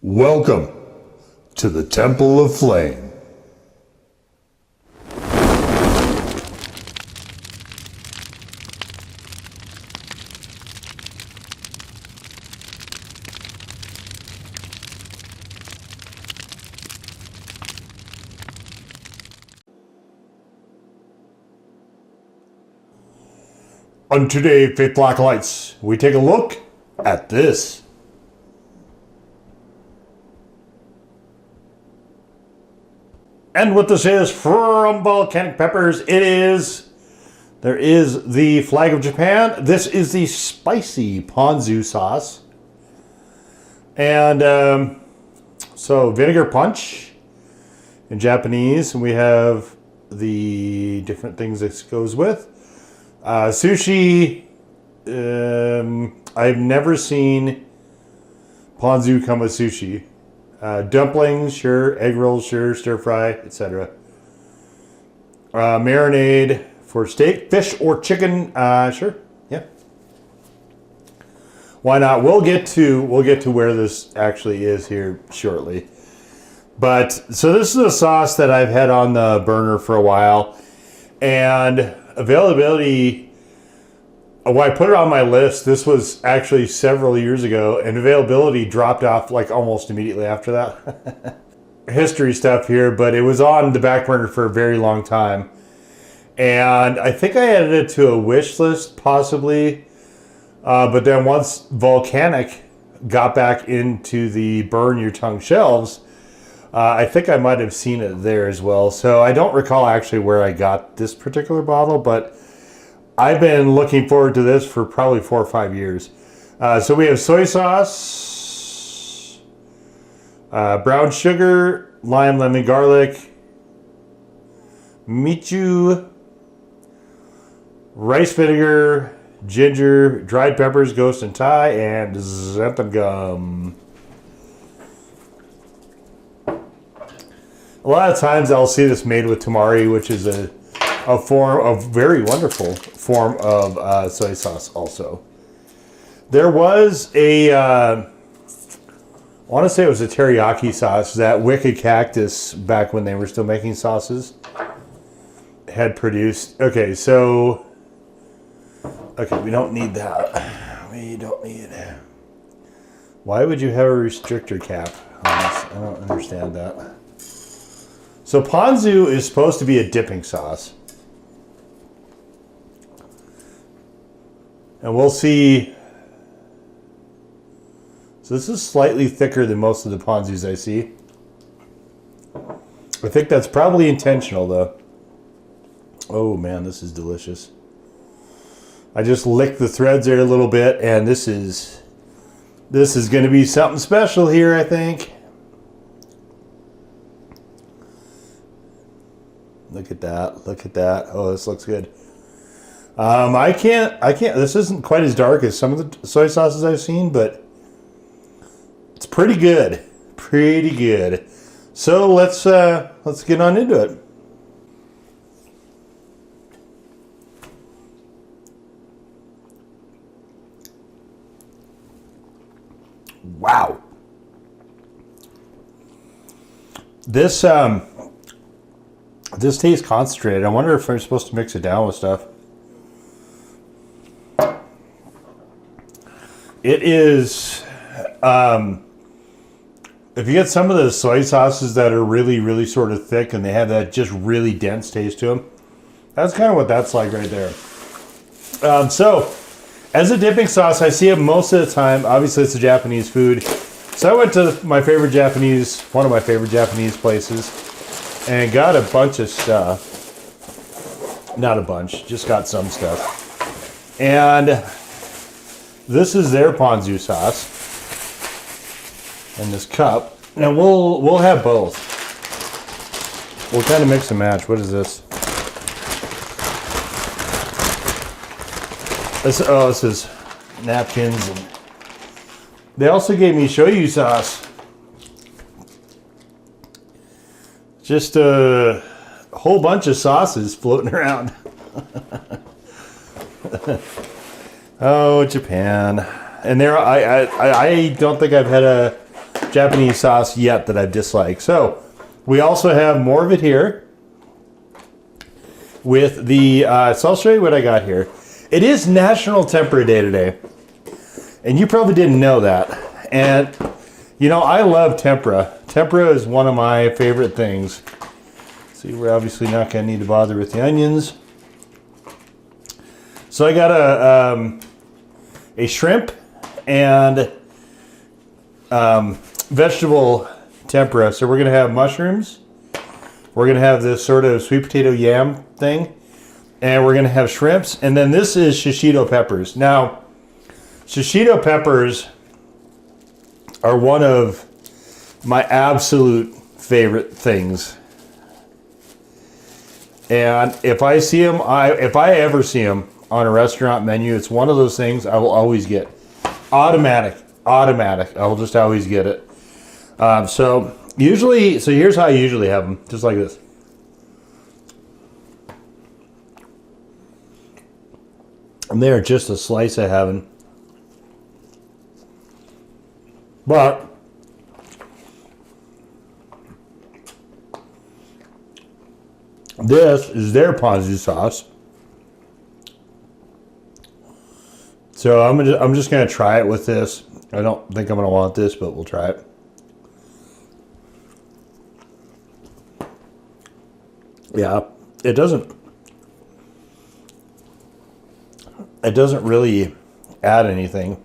Welcome to the Temple of Flame. On today, Faith Black Lights, we take a look at this. And what this is from Volcanic Peppers, there is the flag of Japan. This is the spicy ponzu sauce. And so vinegar punch in Japanese. And we have the different things this goes with. Sushi, I've never seen ponzu come with sushi. Dumplings, sure. Egg rolls, sure. Stir fry, etc. Marinade for steak, fish, or chicken, sure. Yeah. Why not? We'll get to where this actually is here shortly. But so this is a sauce that I've had on the burner for a while, and availability. When I put it on my list, this was actually several years ago, and availability dropped off like almost immediately after that. History stuff here, but it was on the back burner for a very long time. And I think I added it to a wish list, possibly. But then once Volcanic got back into the burn your tongue shelves, I think I might have seen it there as well. So I don't recall actually where I got this particular bottle, but I've been looking forward to this for probably 4 or 5 years. So we have soy sauce, brown sugar, lime, lemon, garlic, michu, rice vinegar, ginger, dried peppers, ghost and Thai, and xanthan gum. A lot of times I'll see this made with tamari, which is a very wonderful form of soy sauce also. There was I want to say it was a teriyaki sauce that Wicked Cactus, back when they were still making sauces, had produced. Okay, we don't need that. We don't need it. Why would you have a restrictor cap on this? I don't understand that. So ponzu is supposed to be a dipping sauce. And we'll see. So this is slightly thicker than most of the ponzus I see. I think that's probably intentional though. Oh man, this is delicious. I just licked the threads there a little bit, and this is going to be something special here, I think. Look at that. Look at that. Oh, this looks good. I can't, this isn't quite as dark as some of the soy sauces I've seen, but it's pretty good. Pretty good. So let's get on into it. Wow. This tastes concentrated. I wonder if I'm supposed to mix it down with stuff. It is, if you get some of the soy sauces that are really, really sort of thick and they have that just really dense taste to them, that's kind of what that's like right there. So, as a dipping sauce, I see it most of the time. Obviously, it's a Japanese food. So I went to one of my favorite Japanese places and got a bunch of stuff. Not a bunch, just got some stuff. And this is their ponzu sauce in this cup. And we'll have both. We'll kind of mix and match. What is this? This is napkins. And they also gave me shoyu sauce. Just a whole bunch of sauces floating around. Oh, Japan. And there, I don't think I've had a Japanese sauce yet that I've disliked. So we also have more of it here with the, so I'll show you what I got here. It is National Tempura Day today. And you probably didn't know that. And, you know, I love tempura. Tempura is one of my favorite things. See, we're obviously not going to need to bother with the onions. So I got a shrimp and vegetable tempura. So we're going to have mushrooms. We're going to have this sort of sweet potato yam thing. And we're going to have shrimps. And then this is shishito peppers. Now, shishito peppers are one of my absolute favorite things. And if I see them, if I ever see them on a restaurant menu, it's one of those things I will always get. Automatic. I'll just always get it. So here's how I usually have them, just like this. And they are just a slice of heaven. But this is their Ponzu sauce. So I'm just gonna try it with this. I don't think I'm gonna want this, but we'll try it. Yeah, it doesn't really add anything.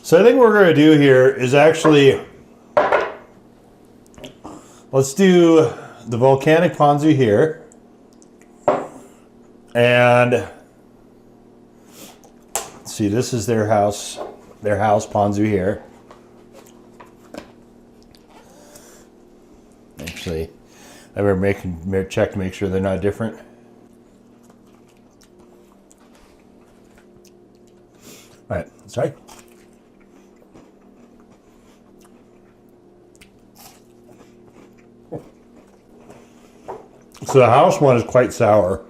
So I think what we're going to do here is actually, let's do the Volcanic Ponzu here. And let's see, this is their house Ponzu here. Actually, I better check to make sure they're not different. All right, sorry. So the house one is quite sour.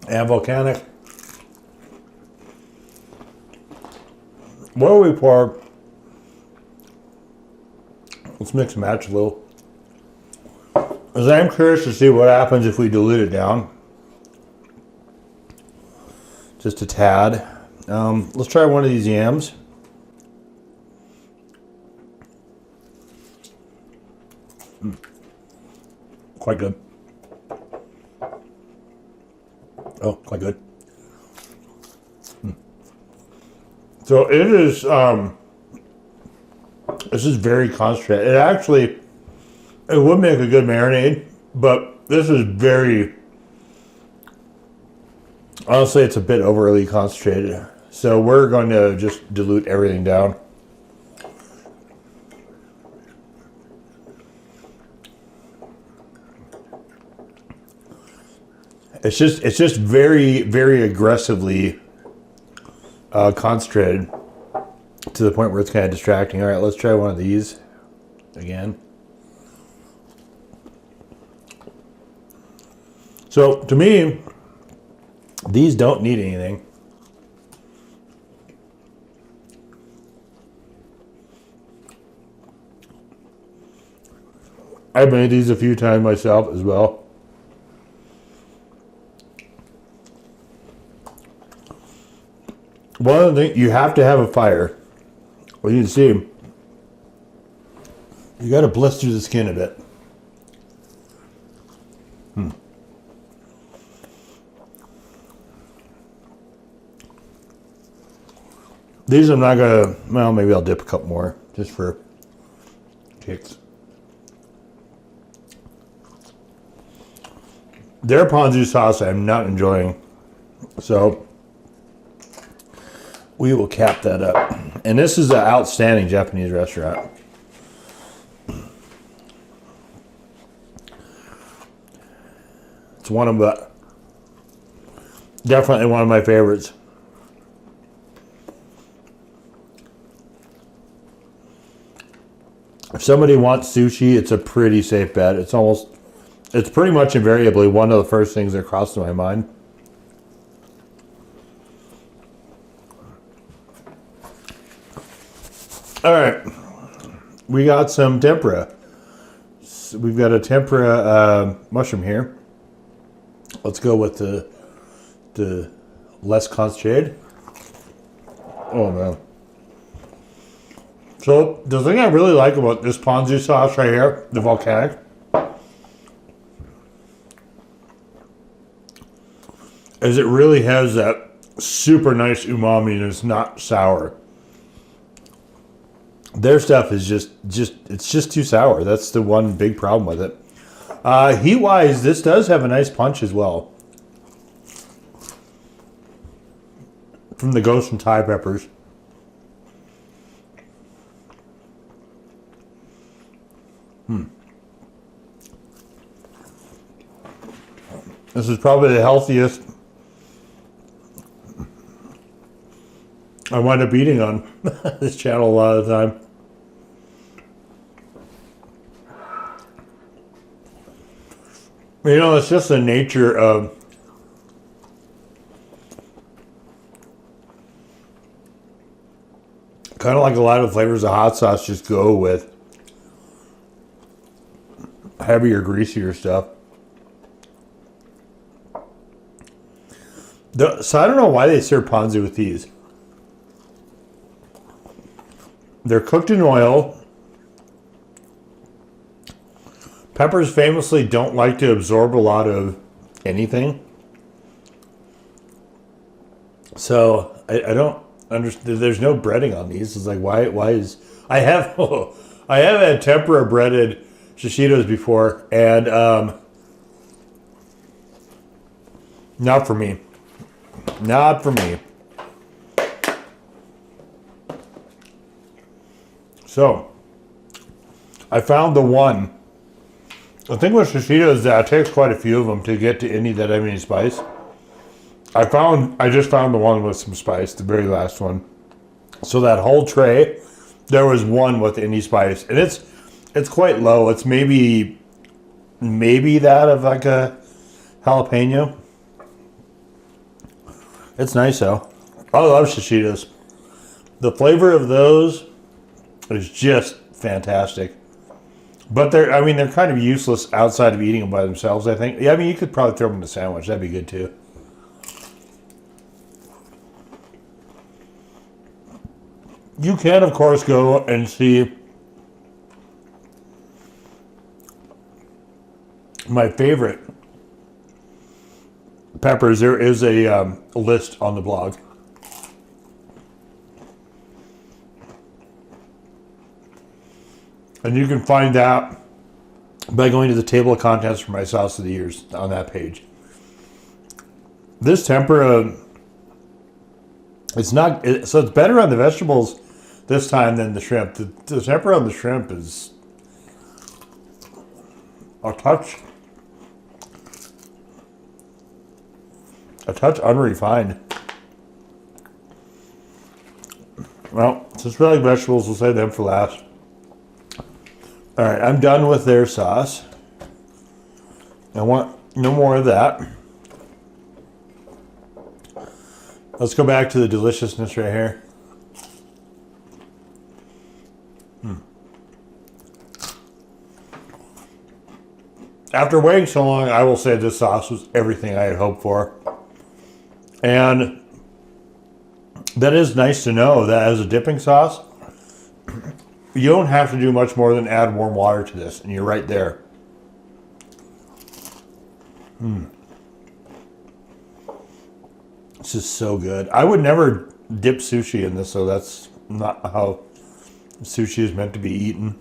And Volcanic. What do we pour? Let's mix and match a little. As I'm curious to see what happens if we dilute it down. Just a tad. Let's try one of these yams. Quite good. Oh, quite good. So it is, this is very concentrated. It would make a good marinade, but this is very, honestly, it's a bit overly concentrated. So we're going to just dilute everything down. It's just very, very aggressively concentrated to the point where it's kind of distracting. All right, let's try one of these again. So to me, these don't need anything. I've made these a few times myself as well. One of the things, you have to have a fire. Well, you can see, you got to blister the skin a bit. These I'm not gonna, well, maybe I'll dip a couple more just for kicks. Their Ponzu sauce I'm not enjoying, so we will cap that up. And this is an outstanding Japanese restaurant. It's definitely one of my favorites. If somebody wants sushi, it's a pretty safe bet. It's pretty much invariably one of the first things that cross to my mind. All right. We got some tempura. So we've got a tempura mushroom here. Let's go with the less concentrated. Oh, man. So, the thing I really like about this ponzu sauce right here, the Volcanic, is it really has that super nice umami and it's not sour. Their stuff is it's just too sour. That's the one big problem with it. Heat-wise, this does have a nice punch as well. From the ghost and Thai peppers. This is probably the healthiest I wind up eating on this channel a lot of the time. You know, it's just the nature of kind of like a lot of flavors of hot sauce just go with heavier, greasier stuff. So I don't know why they serve ponzu with these. They're cooked in oil. Peppers famously don't like to absorb a lot of anything. So I don't understand. There's no breading on these. It's like, why is... I have had tempura breaded shishitos before, and not for me. Not for me. So, I found the one. The thing with shishito is that it takes quite a few of them to get to any that have any spice. I just found the one with some spice, the very last one. So that whole tray, there was one with any spice, and it's quite low. It's maybe that of like a jalapeno. It's nice though. I love shishitos. The flavor of those is just fantastic. But they're kind of useless outside of eating them by themselves, I think. Yeah, I mean, you could probably throw them in a sandwich. That'd be good too. You can, of course, go and see my favorite peppers. There is a list on the blog. And you can find that by going to the table of contents for my sauce of the years on that page. This tempura, so it's better on the vegetables this time than the shrimp. The tempura on the shrimp is a touch unrefined. Well, since we like vegetables, we'll save them for last. All right, I'm done with their sauce. I want no more of that. Let's go back to the deliciousness right here. After waiting so long, I will say this sauce was everything I had hoped for. And that is nice to know that as a dipping sauce, you don't have to do much more than add warm water to this, and you're right there. This is so good. I would never dip sushi in this, so that's not how sushi is meant to be eaten.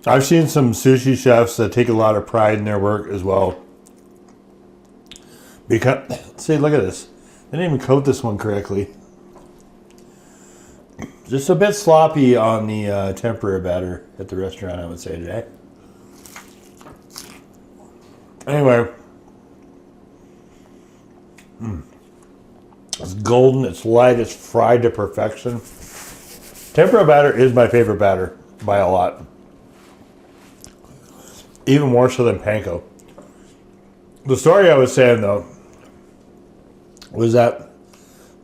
I've seen some sushi chefs that take a lot of pride in their work as well. Because, see, look at this. They didn't even coat this one correctly. Just a bit sloppy on the tempura batter at the restaurant, I would say today. Anyway. It's golden, it's light, it's fried to perfection. Tempura batter is my favorite batter by a lot. Even more so than panko. The story I was saying, though, was that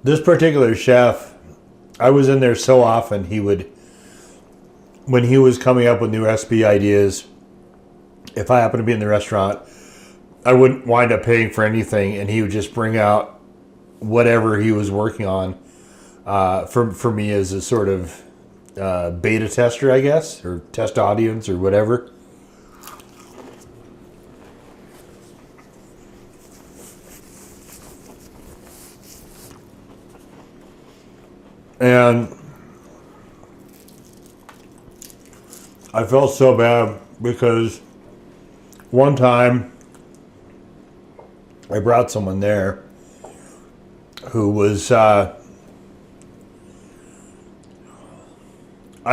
this particular chef, I was in there so often, when he was coming up with new recipe ideas, if I happened to be in the restaurant, I wouldn't wind up paying for anything, and he would just bring out whatever he was working on for me as a sort of beta tester, I guess, or test audience or whatever. And I felt so bad because one time I brought someone there who was,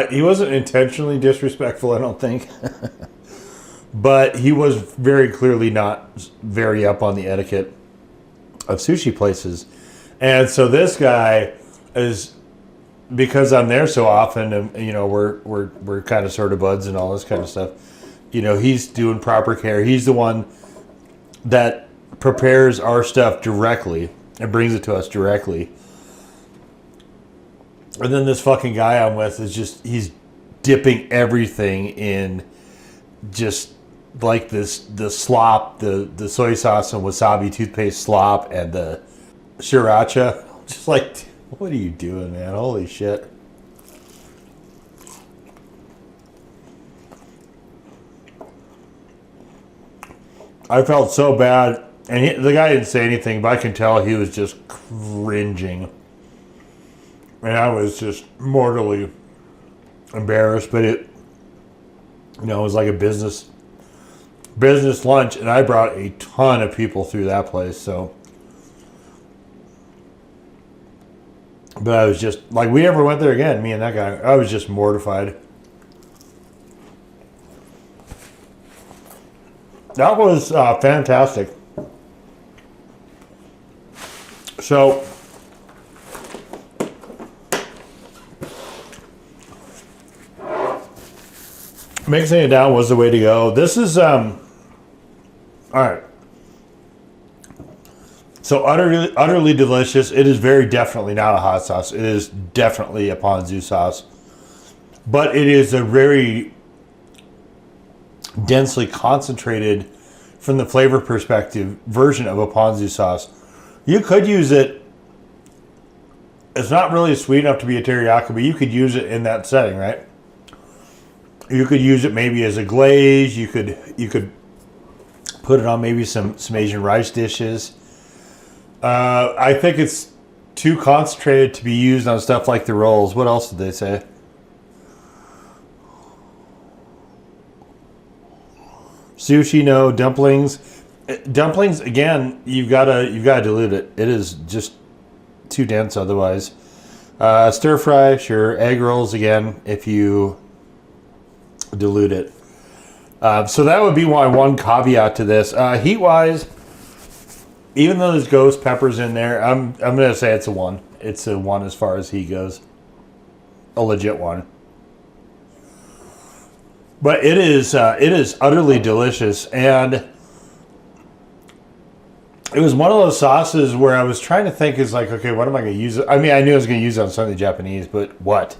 he wasn't intentionally disrespectful, I don't think, but he was very clearly not very up on the etiquette of sushi places. And so this guy is, because I'm there so often, and you know we're kind of sort of buds and all this kind of stuff. You know, he's doing proper care. He's the one that prepares our stuff directly and brings it to us directly. And then this fucking guy I'm with is just, he's dipping everything in just like the slop, the soy sauce and wasabi toothpaste slop and the sriracha. Just like, what are you doing, man? Holy shit. I felt so bad. And the guy didn't say anything, but I can tell he was just cringing. And I was just mortally embarrassed. But it, you know, it was like a business lunch. And I brought a ton of people through that place, so. But I was just, like, we never went there again, me and that guy. I was just mortified. That was fantastic. So, mixing it down was the way to go. This is, all right. So utterly delicious. It is very definitely not a hot sauce. It is definitely a ponzu sauce. But it is a very densely concentrated, from the flavor perspective, version of a ponzu sauce. You could use it. It's not really sweet enough to be a teriyaki, but you could use it in that setting, right? You could use it maybe as a glaze. You could put it on maybe some Asian rice dishes. I think it's too concentrated to be used on stuff like the rolls. What else did they say? Sushi, no. Dumplings. Dumplings, again, you've got to dilute it. It is just too dense otherwise. Stir fry, sure. Egg rolls, again, if you dilute it. So that would be my one caveat to this. Heat-wise, even though there's ghost peppers in there, I'm going to say it's a 1. It's a 1 as far as heat goes. A legit 1. But it is utterly delicious, and it was one of those sauces where I was trying to think, is like, okay, what am I going to use it? I mean, I knew I was going to use it on something Japanese, but what?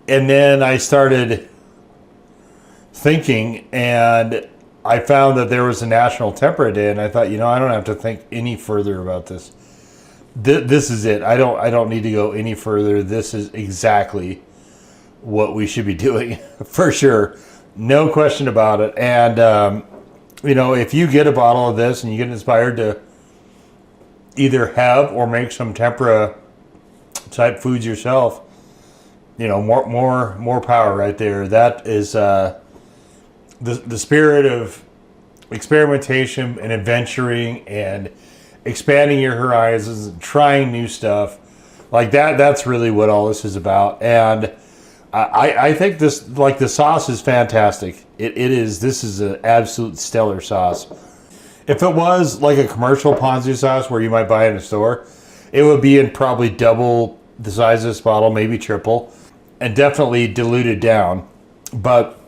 And then I started thinking, and I found that there was a National Tempura Day, and I thought, you know, I don't have to think any further about this. This is it. I don't need to go any further. This is exactly what we should be doing for sure. No question about it. And, you know, if you get a bottle of this and you get inspired to either have or make some tempura type foods yourself, you know, more power right there. That is the spirit of experimentation and adventuring and expanding your horizons and trying new stuff. Like that's really what all this is about. And I think this, like, the sauce is fantastic. This is an absolute stellar sauce. If it was like a commercial ponzu sauce where you might buy it in a store, it would be in probably double the size of this bottle, maybe triple, and definitely diluted down. But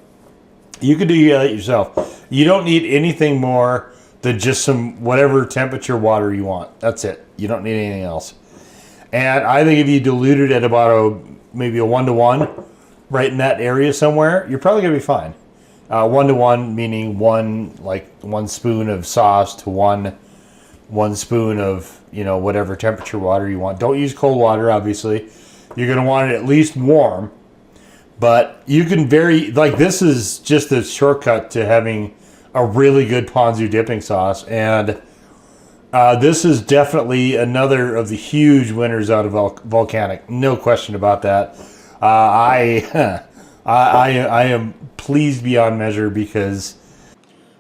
you can do that yourself. You don't need anything more than just some whatever temperature water you want. That's it. You don't need anything else. And I think if you dilute it at about maybe a 1-to-1, right in that area somewhere, you're probably gonna be fine. 1-to-1 meaning one spoon of sauce to one spoon of whatever temperature water you want. Don't use cold water, obviously. You're gonna want it at least warm. But you can vary, this is just a shortcut to having a really good ponzu dipping sauce. And this is definitely another of the huge winners out of Volcanic. No question about that. I am pleased beyond measure because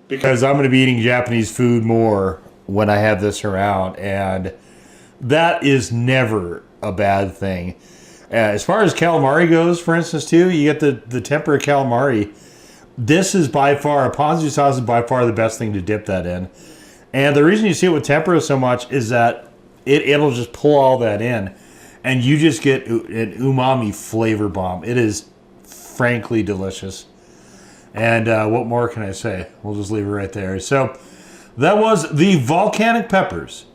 I'm going to be eating Japanese food more when I have this around. And that is never a bad thing. As far as calamari goes, for instance, too, you get the tempura calamari. This is by far, a ponzu sauce is by far the best thing to dip that in. And the reason you see it with tempura so much is that it'll just pull all that in. And you just get an umami flavor bomb. It is frankly delicious. And what more can I say? We'll just leave it right there. So that was the Volcanic Peppers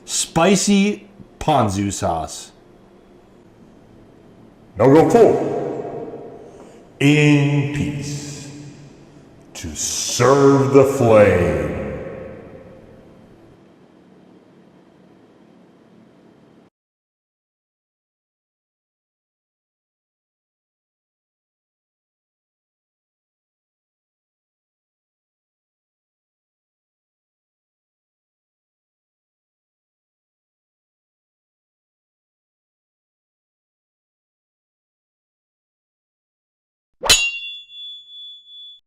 Spicy Ponzu Sauce. Now go forth in peace to serve the flame.